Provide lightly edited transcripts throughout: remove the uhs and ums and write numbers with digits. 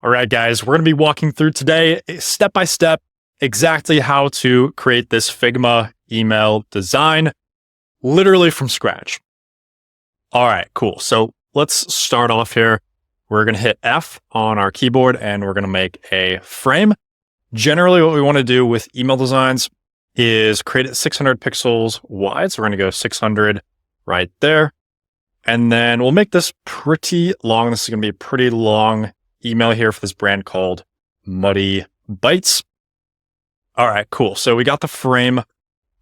All right, guys, we're going to be walking through today, step by step, exactly how to create this Figma email design, literally from scratch. All right, cool. So let's start off here. We're going to hit F on our keyboard and we're going to make a frame. Generally, what we want to do with email designs is create it 600 pixels wide. So we're going to go 600 right there. And then we'll make this pretty long. This is going to be a pretty long email here for this brand called Muddy Bites. All right, cool. So we got the frame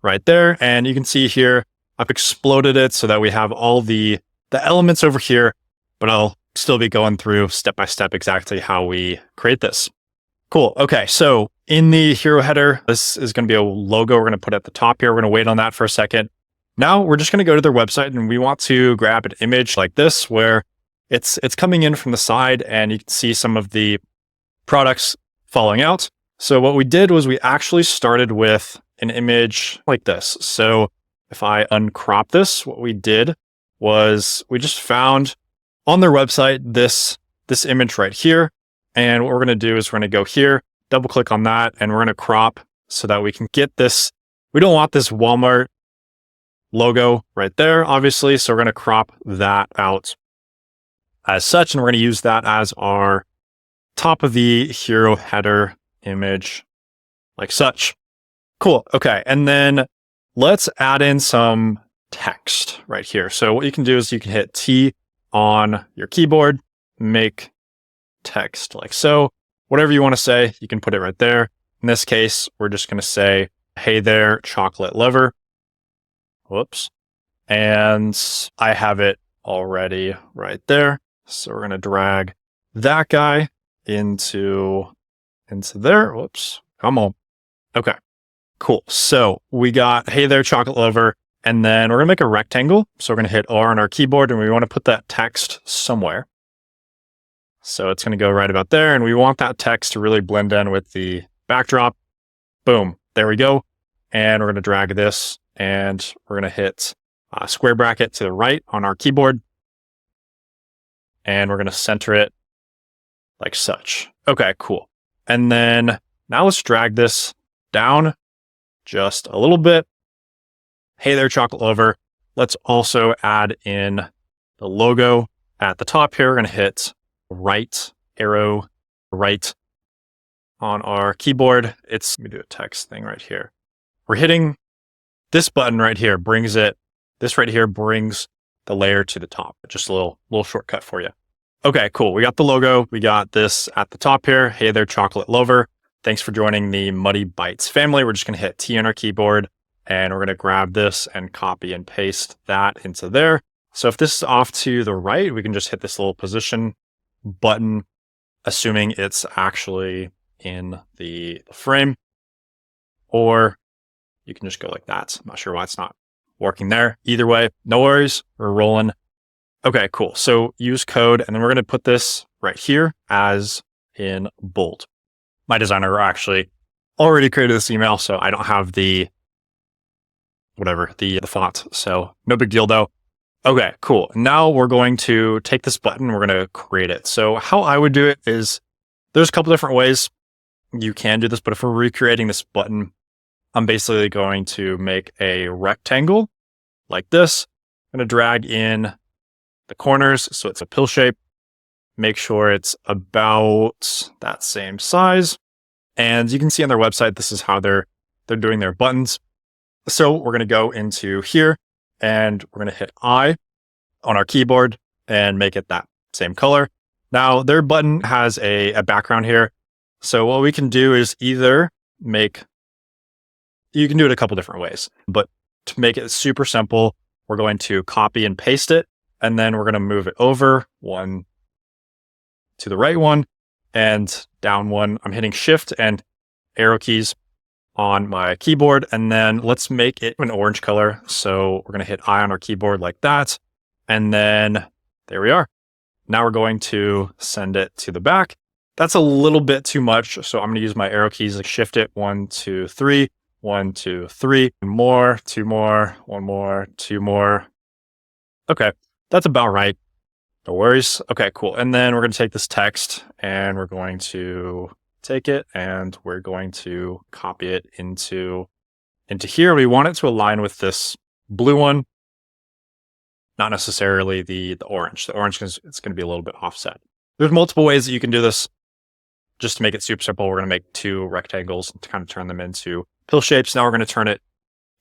right there. And you can see here, I've exploded it so that we have all the elements over here, but I'll still be going through step by step exactly how we create this. Cool. Okay. So in the hero header, this is going to be a logo we're going to put at the top here. We're going to wait on that for a second. Now we're just going to go to their website and we want to grab an image like this where it's coming in from the side and you can see some of the products falling out. So what we did was we actually started with an image like this. So if I uncrop this, what we did was we just found on their website this image right here. And what we're going to do is we're going to go here, double click on that, and we're going to crop so that we can get this. We don't want this Walmart logo right there, obviously. So we're going to crop that out as such. And we're going to use that as our top of the hero header image like such. Cool. Okay. And then let's add in some text right here. So what you can do is you can hit T on your keyboard, make text like so. Whatever you want to say, you can put it right there. In this case, we're just going to say, "Hey there, chocolate lover." Whoops. And I have it already right there. So we're going to drag that guy into there. Whoops. Come on. Okay. Cool. So we got, "Hey there, chocolate lover." And then we're going to make a rectangle. So we're going to hit R on our keyboard and we want to put that text somewhere. So it's going to go right about there. And we want that text to really blend in with the backdrop. Boom. There we go. And we're going to drag this and we're going to hit square bracket to the right on our keyboard. And we're going to center it like such. Okay, cool. And then now let's drag this down just a little bit. "Hey there, chocolate lover." Let's also add in the logo at the top here. We're going to hit right arrow right on our keyboard. Let me do a text thing right here. We're hitting this button right here, this right here brings the layer to the top. Just a little shortcut for you. Okay, cool. We got the logo. We got this at the top here. "Hey there, chocolate lover. Thanks for joining the Muddy Bites family." We're just going to hit T on our keyboard and we're going to grab this and copy and paste that into there. So if this is off to the right, we can just hit this little position button, assuming it's actually in the frame, or you can just go like that. I'm not sure why it's not working there. Either way, no worries. We're rolling. Okay, cool. So use code, and then we're going to put this right here as in bold. My designer actually already created this email, so I don't have the font. So no big deal though. Okay, cool. Now we're going to take this button, we're going to create it. So how I would do it is there's a couple different ways you can do this, but if we're recreating this button, I'm basically going to make a rectangle like this. I'm going to drag in the corners so it's a pill shape. Make sure it's about that same size. And you can see on their website, this is how they're doing their buttons. So we're going to go into here and we're going to hit I on our keyboard and make it that same color. Now their button has a background here. So what we can do is either you can do it a couple different ways, but to make it super simple, we're going to copy and paste it. And then we're going to move it over one to the right one and down one. I'm hitting Shift and arrow keys on my keyboard. And then let's make it an orange color. So we're going to hit I on our keyboard like that. And then there we are. Now we're going to send it to the back. That's a little bit too much. So I'm going to use my arrow keys, like shift it 1, 2, 3, 1, 2, 3, more, 2 more, 1 more, 2 more. Okay. That's about right. No worries. Okay, cool. And then we're going to take this text and we're going to take it and we're going to copy it into here. We want it to align with this blue one, not necessarily the orange. The orange is it's going to be a little bit offset. There's multiple ways that you can do this. Just to make it super simple, we're going to make 2 rectangles to kind of turn them into pill shapes. Now we're going to turn it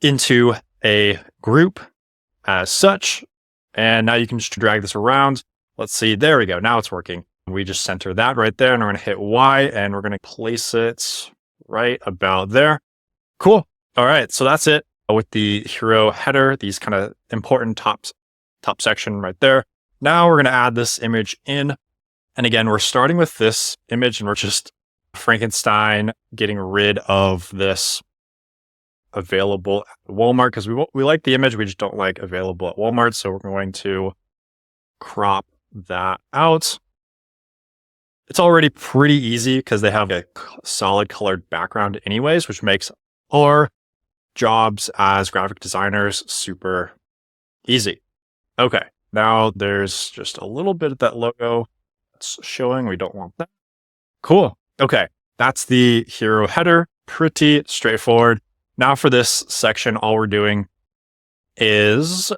into a group as such. And now you can just drag this around. Let's see. There we go. Now it's working. We just center that right there and we're going to hit Y and we're going to place it right about there. Cool. All right. So that's it with the hero header, these kind of important top section right there. Now we're going to add this image in. And again, we're starting with this image and we're just Frankenstein getting rid of this available at Walmart because we like the image. We just don't like available at Walmart. So we're going to crop that out. It's already pretty easy because they have a solid colored background anyways, which makes our jobs as graphic designers super easy. Okay, now there's just a little bit of that logo that's showing. We don't want that. Cool. Okay, that's the hero header. Pretty straightforward. Now for this section, all we're doing is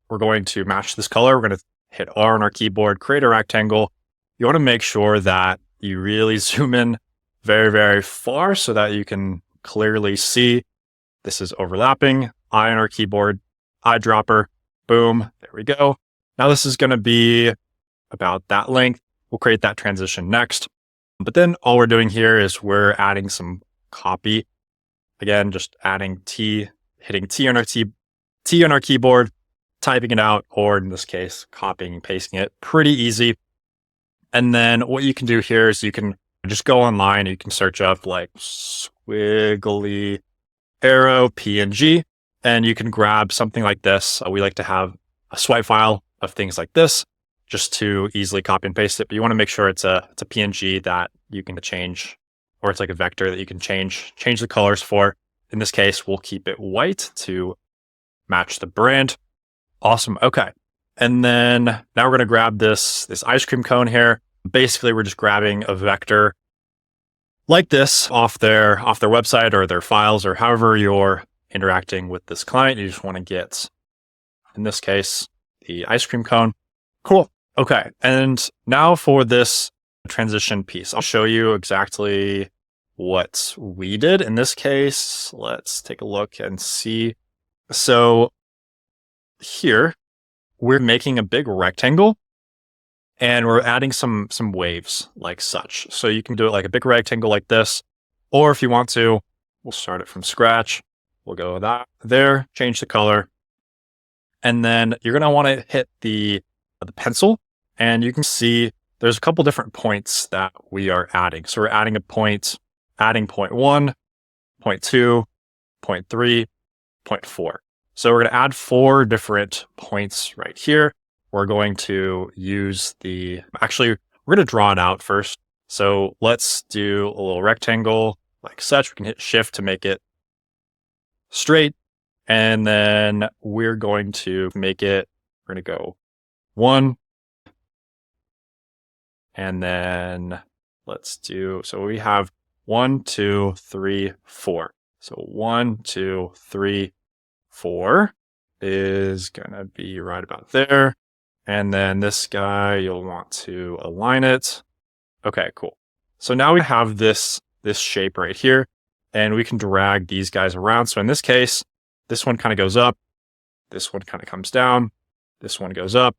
we're going to match this color. We're going to hit R on our keyboard, create a rectangle. You want to make sure that you really zoom in very, very far so that you can clearly see this is overlapping. I on our keyboard, eyedropper, boom, there we go. Now this is going to be about that length. We'll create that transition next. But then all we're doing here is we're adding some copy. Again, just adding T, hitting T on our keyboard, typing it out, or in this case, copying and pasting it. Pretty easy. And then what you can do here is you can just go online. You can search up like squiggly arrow PNG, and you can grab something like this. We like to have a swipe file of things like this just to easily copy and paste it. But you want to make sure it's a PNG that you can change, or it's like a vector that you can change the colors for. In this case, we'll keep it white to match the brand. Awesome. Okay. And then now we're going to grab this ice cream cone here. Basically, we're just grabbing a vector like this off their website or their files or however you're interacting with this client. You just want to get, in this case, the ice cream cone. Cool. Okay. And now for this transition piece, I'll show you exactly what we did. In this case, let's take a look and see. So here, we're making a big rectangle and we're adding some waves like such. So you can do it like a big rectangle like this, or if you want to, we'll start it from scratch. We'll go that there, change the color. And then you're going to want to hit the pencil, and you can see there's a couple different points that we are adding. So we're adding adding point 1, point 2, point 3, point 4. So we're going to add 4 different points right here. We're going to use actually, we're going to draw it out first. So let's do a little rectangle like such. We can hit shift to make it straight. And then we're going to make it, we're going to go 1. And then so we have 1, 2, 3, 4. So 1, 2, 3, 4 is going to be right about there. And then this guy, you'll want to align it. Okay, cool. So now we have this shape right here, and we can drag these guys around. So in this case, this one kind of goes up. This one kind of comes down. This one goes up.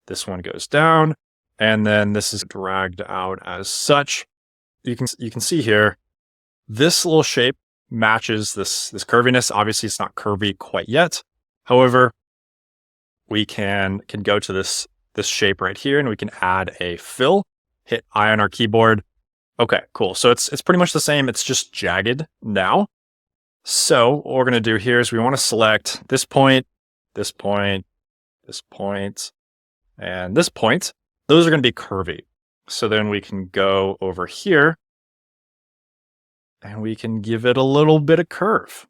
This one goes down. And then this is dragged out as such. You can see here, this little shape matches this curviness. Obviously, it's not curvy quite yet. However, we can go to this shape right here, and we can add a fill. Hit I on our keyboard. Okay, cool. So it's pretty much the same. It's just jagged now. So what we're going to do here is we want to select this point, this point, this point, and this point. Those are going to be curvy. So then we can go over here and we can give it a little bit of curve.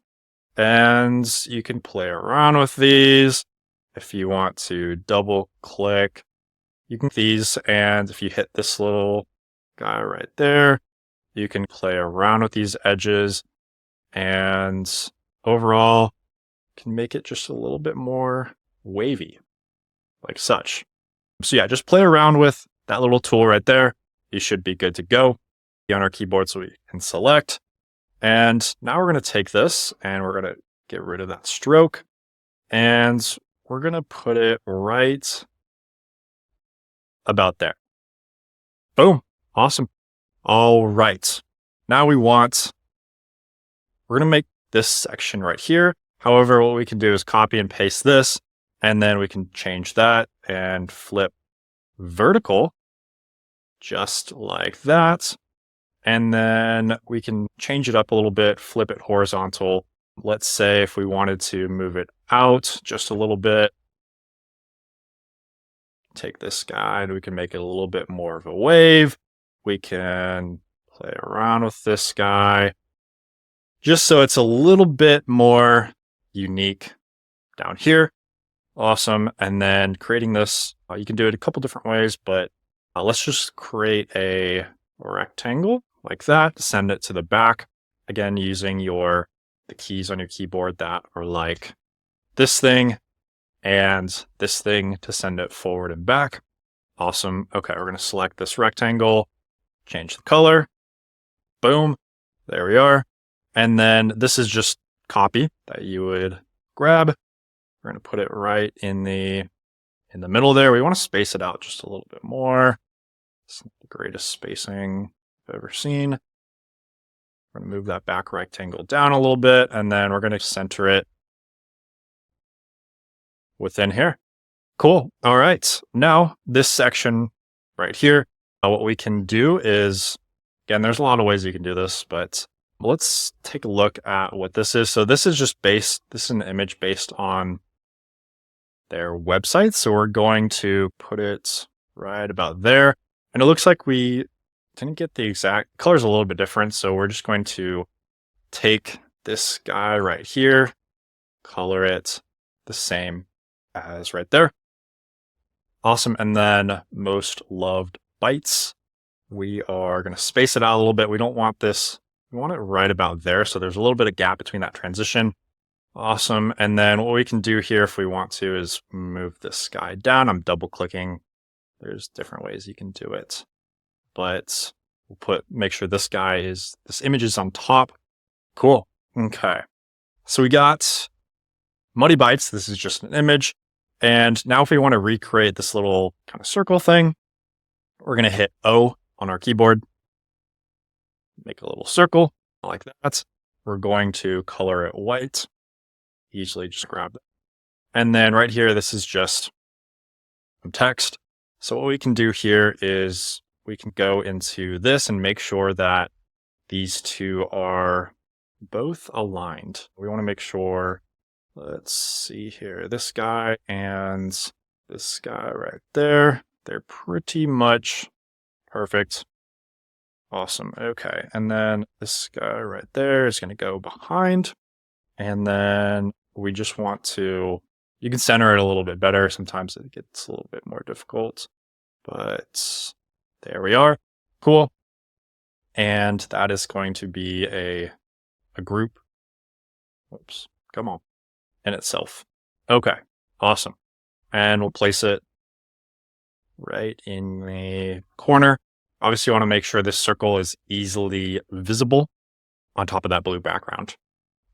And you can play around with these. If you want to double click you can these, and if you hit this little guy right there, you can play around with these edges and overall can make it just a little bit more wavy, like such. So yeah, just play around with that little tool right there. You should be good to go. On our keyboard, so we can select. And now we're going to take this and we're going to get rid of that stroke. And we're going to put it right about there. Boom. Awesome. All right. Now we're going to make this section right here. However, what we can do is copy and paste this, and then we can change that and flip vertical just like that. And then we can change it up a little bit, flip it horizontal. Let's say if we wanted to move it out just a little bit, take this guy and we can make it a little bit more of a wave. We can play around with this guy just so it's a little bit more unique down here. Awesome. And then creating this, you can do it a couple different ways, but let's just create a rectangle like that to send it to the back. Again, using the keys on your keyboard that are like this thing and this thing to send it forward and back. Awesome. Okay, we're going to select this rectangle, change the color. Boom. There we are. And then this is just copy that you would grab. We're going to put it right in the middle there. We want to space it out just a little bit more. It's not the greatest spacing I've ever seen. We're going to move that back rectangle down a little bit, and then we're going to center it within here. Cool. All right. Now this section right here, what we can do is, again, there's a lot of ways you can do this, but let's take a look at what this is. So this is this is an image based on their website. So we're going to put it right about there. And it looks like we didn't get the exact color's a little bit different. So we're just going to take this guy right here, color it the same as right there. Awesome. And then most loved bytes. We are going to space it out a little bit. We don't want this. We want it right about there. So there's a little bit of gap between that transition. Awesome. And then what we can do here if we want to is move this guy down. I'm double clicking. There's different ways you can do it, but we'll make sure this image is on top. Cool. Okay. So we got Muddy Bytes. This is just an image. And now if we want to recreate this little kind of circle thing, we're going to hit O on our keyboard, make a little circle like that. We're going to color it white. Easily just grab that. And then right here, this is just some text. So what we can do here is we can go into this and make sure that these two are both aligned. We want to make sure, let's see here, this guy and this guy right there, they're pretty much perfect. Awesome. Okay. And then this guy right there is going to go behind. And then we just want to, you can center it a little bit better. Sometimes it gets a little bit more difficult, but there we are. Cool. And that is going to be a group. Oops, come on. In itself. Okay. Awesome. And we'll place it right in the corner. Obviously, you want to make sure this circle is easily visible on top of that blue background.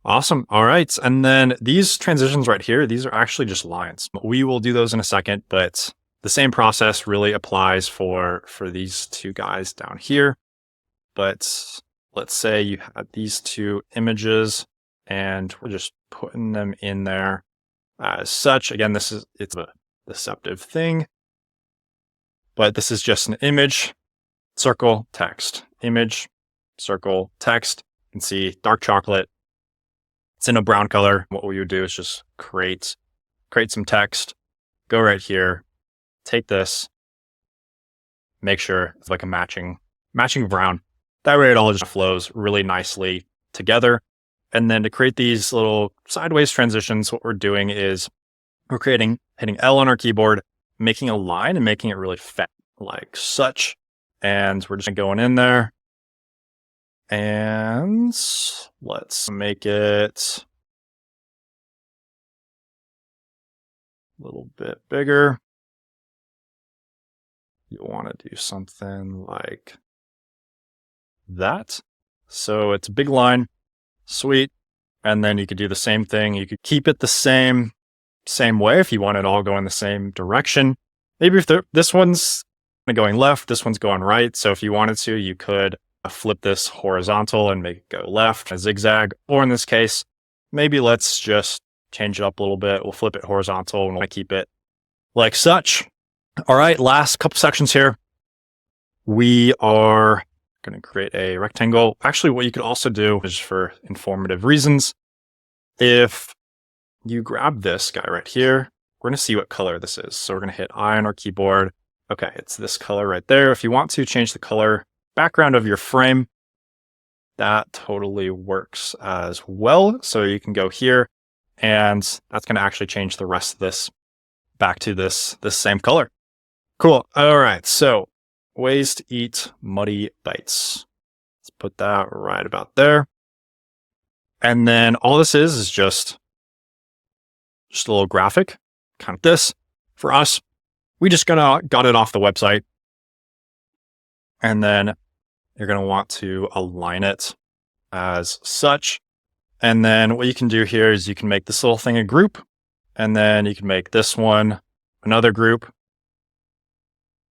Awesome. All right. And then these transitions right here, these are actually just lines. We will do those in a second, but the same process really applies for these two guys down here. But let's say you had these two images and we're just putting them in there as such. Again, it's a deceptive thing, but this is just an image, circle, text, image, circle, text. You can see dark chocolate. It's in a brown color. What we would do is just create some text, go right here, take this, make sure it's like a matching brown. That way it all just flows really nicely together. And then to create these little sideways transitions, what we're doing is we're hitting L on our keyboard, making a line and making it really fat, like such. And we're just going in there. And let's make it a little bit bigger. You want to do something like that. So it's a big line. Sweet. And then you could do the same thing. You could keep it the same way if you want it all going the same direction. Maybe if this one's going left, this one's going right. So if you wanted to, you could flip this horizontal and make it go left, a zigzag. Or in this case, maybe let's just change it up a little bit. We'll flip it horizontal and we'll keep it like such. All right, last couple sections here. We are going to create a rectangle. Actually, what you could also do is for informative reasons. If you grab this guy right here, we're going to see what color this is. So we're going to hit I on our keyboard. Okay, it's this color right there. If you want to change the color background of your frame, that totally works as well. So you can go here and that's going to actually change the rest of this back to this same color. Cool. All right. So ways to eat muddy bites. Let's put that right about there. And then all this is just a little graphic, kind of this for us. We just got it off the website. And then you're going to want to align it as such. And then what you can do here is you can make this little thing a group. And then you can make this one another group.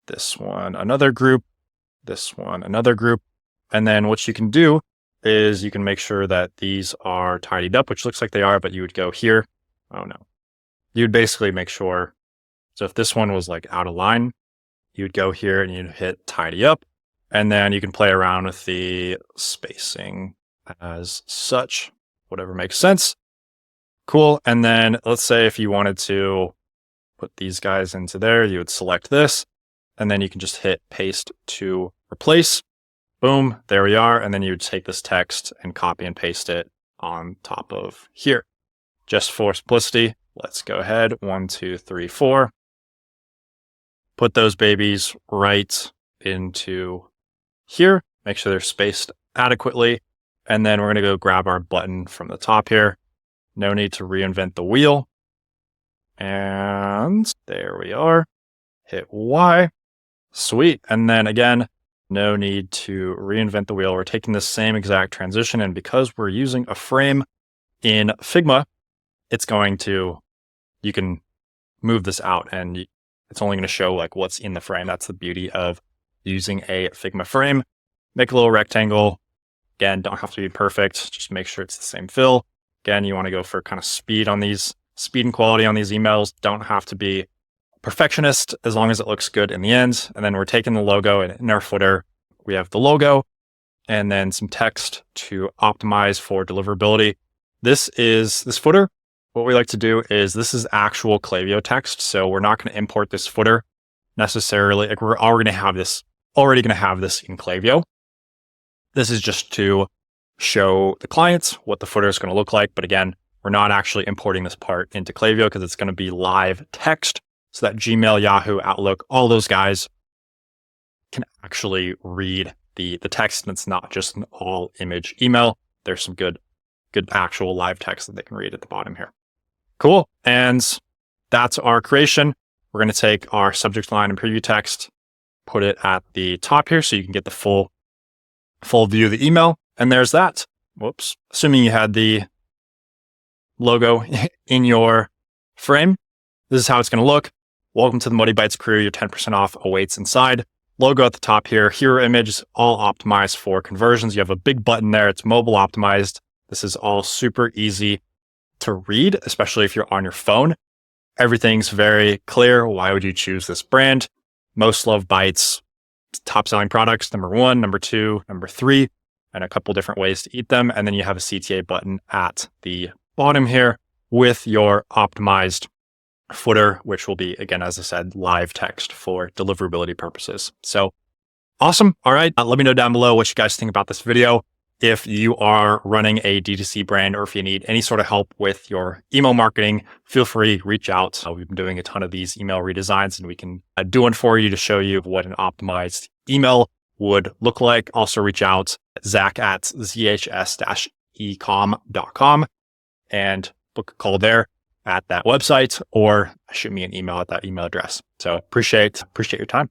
This one another group. This one another group. And then what you can do is you can make sure that these are tidied up, which looks like they are, but you would go here. Oh no. You would basically make sure. So if this one was like out of line, you would go here and you'd hit tidy up. And then you can play around with the spacing as such, whatever makes sense. Cool. And then let's say if you wanted to put these guys into there, you would select this, and then you can just hit paste to replace. Boom, there we are. And then you would take this text and copy and paste it on top of here. Just for simplicity, let's go ahead. 1, 2, 3, 4. Put those babies right into here. Make sure they're spaced adequately. And then we're going to go grab our button from the top here. No need to reinvent the wheel. And there we are. Hit Y. Sweet. And then again, no need to reinvent the wheel. We're taking the same exact transition. And because we're using a frame in Figma, it's going to, you can move this out and it's only going to show like what's in the frame. That's the beauty of using a Figma frame. Make a little rectangle. Again, don't have to be perfect. Just make sure it's the same fill. Again, you want to go for kind of speed on these, speed and quality on these emails. Don't have to be perfectionist as long as it looks good in the end. And then we're taking the logo, and in our footer, we have the logo and then some text to optimize for deliverability. This footer. What we like to do is this is actual Klaviyo text. So we're not going to import this footer necessarily. Like we're already going to have this in Klaviyo. This is just to show the clients what the footer is going to look like. But again, we're not actually importing this part into Klaviyo because it's going to be live text so that Gmail, Yahoo, Outlook, all those guys can actually read the text, and it's not just an all image email. There's some good actual live text that they can read at the bottom here. Cool. And that's our creation. We're going to take our subject line and preview text, put it at the top here so you can get the full view of the email. And there's that. Whoops. Assuming you had the logo in your frame, this is how it's going to look. Welcome to the Muddy Bites crew. Your 10% off awaits inside. Logo at the top here. Hero image, all optimized for conversions. You have a big button there. It's mobile optimized. This is all super easy to read, especially if you're on your phone. Everything's very clear. Why would you choose this brand? Most loved bites, top selling products, number 1, number 2, number 3, and a couple different ways to eat them. And then you have a CTA button at the bottom here with your optimized footer, which will be, again, as I said, live text for deliverability purposes. So awesome. All right. Let me know down below what you guys think about this video. If you are running a D2C brand or if you need any sort of help with your email marketing, feel free, reach out. We've been doing a ton of these email redesigns and we can do one for you to show you what an optimized email would look like. Also reach out, zach@zhs-ecom.com and book a call there at that website or shoot me an email at that email address. So appreciate your time.